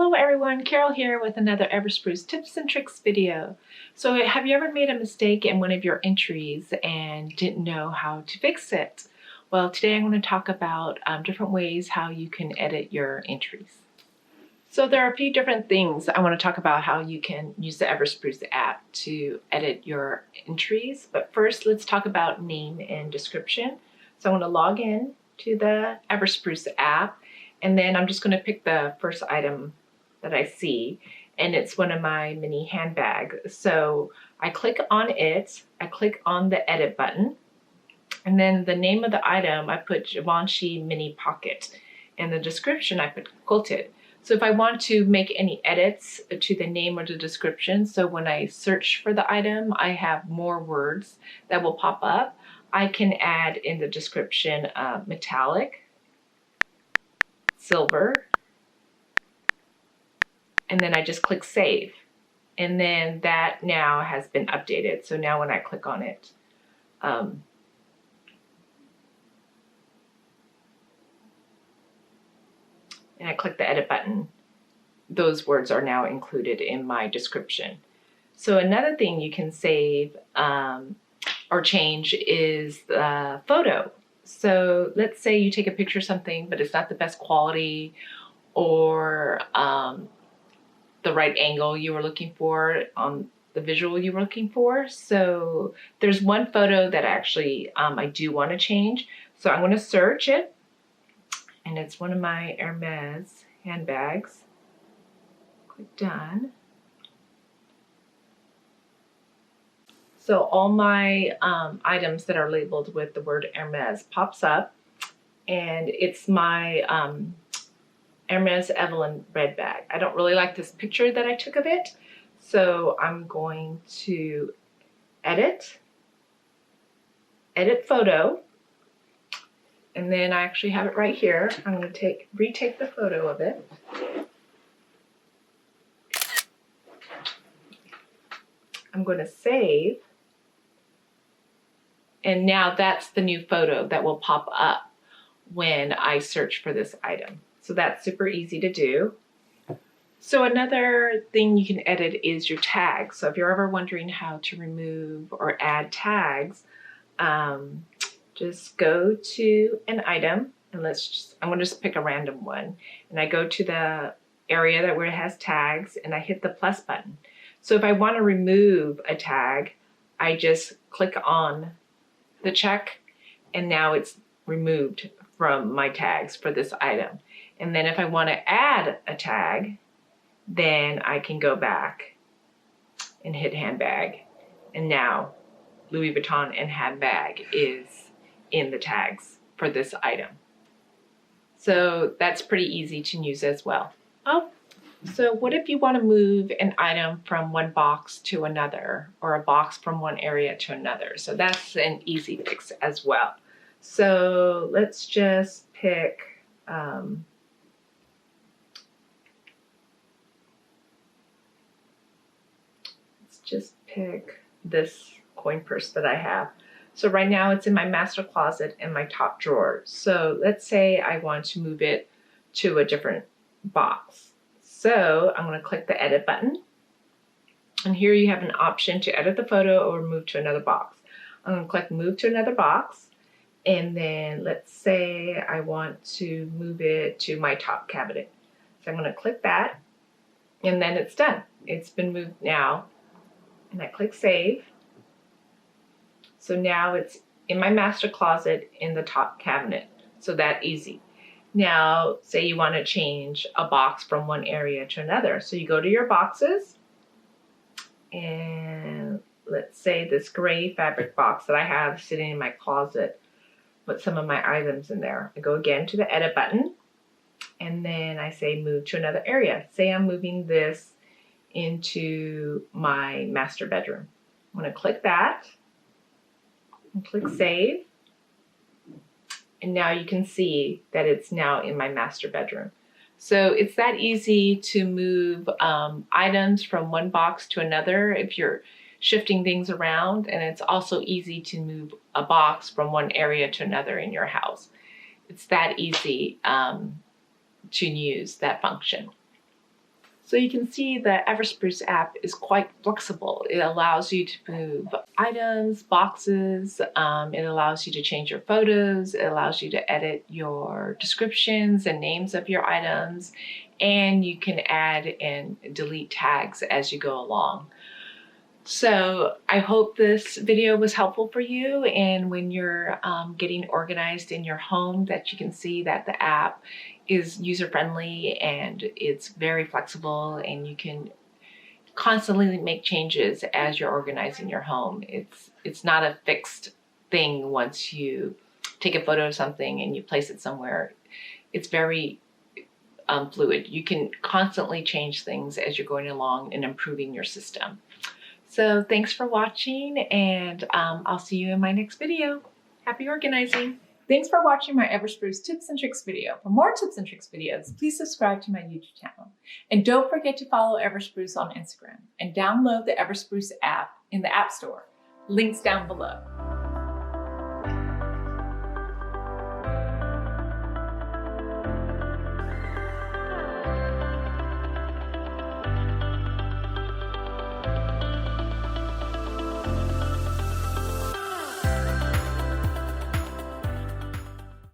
Hello everyone, Carol here with another Everspruce tips and tricks video. So have you ever made a mistake in one of your entries and didn't know how to fix it? Well, today I'm going to talk about different ways how you can edit your entries. So there are a few different things I want to talk about how you can use the Everspruce app to edit your entries. But first, let's talk about name and description. So I want to log in to the Everspruce app. And then I'm just going to pick the first item that I see, and it's one of my mini handbags. So I click on it, I click on the edit button, and then the name of the item, I put Givenchy Mini Pocket. And the description, I put quilted. So if I want to make any edits to the name or the description, so when I search for the item, I have more words that will pop up, I can add in the description metallic, silver, and then I just click save. And then that now has been updated. So now when I click on it, and I click the edit button, those words are now included in my description. So another thing you can save or change is the photo. So let's say you take a picture of something, but it's not the best quality or the right angle you were looking for on the visual you were looking for. So there's one photo that actually I do want to change. So I'm going to search it, and it's one of my Hermes handbags. Click done. So all my items that are labeled with the word Hermes pops up, and it's my Hermes Evelyn red bag. I don't really like this picture that I took of it, so I'm going to edit photo, and then I actually have it right here. I'm going to retake the photo of it. I'm going to save. And now that's the new photo that will pop up when I search for this item. So that's super easy to do. So another thing you can edit is your tags. So if you're ever wondering how to remove or add tags, just go to an item, and I'm going to just pick a random one. And I go to the area where it has tags, and I hit the plus button. So if I want to remove a tag, I just click on the check, and now it's removed from my tags for this item. And then if I want to add a tag, then I can go back and hit handbag, and now Louis Vuitton and handbag is in the tags for this item. So that's pretty easy to use as well. Oh, so what if you want to move an item from one box to another, or a box from one area to another? So that's an easy fix as well. So let's just pick this coin purse that I have. So right now it's in my master closet in my top drawer. So let's say I want to move it to a different box. So I'm going to click the edit button, and here you have an option to edit the photo or move to another box. I'm going to click move to another box, and then let's say I want to move it to my top cabinet. So I'm going to click that, and then it's done. It's been moved now, and I click save. So now it's in my master closet in the top cabinet. So that easy. Now, say you want to change a box from one area to another. So you go to your boxes, and let's say this gray fabric box that I have sitting in my closet, put some of my items in there. I go again to the edit button, and then I say move to another area. Say I'm moving this into my master bedroom. I'm going to click that and click save. And now you can see that it's now in my master bedroom. So it's that easy to move items from one box to another if you're shifting things around, and it's also easy to move a box from one area to another in your house. It's that easy to use that function. So you can see the Everspruce app is quite flexible. It allows you to move items, boxes, it allows you to change your photos, it allows you to edit your descriptions and names of your items, and you can add and delete tags as you go along. So I hope this video was helpful for you, and when you're getting organized in your home, that you can see that the app is user-friendly and it's very flexible, and you can constantly make changes as you're organizing your home. It's not a fixed thing once you take a photo of something and you place it somewhere. It's very fluid. You can constantly change things as you're going along and improving your system. So thanks for watching, and I'll see you in my next video. Happy organizing. Thanks for watching my Everspruce tips and tricks video. For more tips and tricks videos, please subscribe to my YouTube channel. And don't forget to follow Everspruce on Instagram and download the Everspruce app in the App Store. Links down below.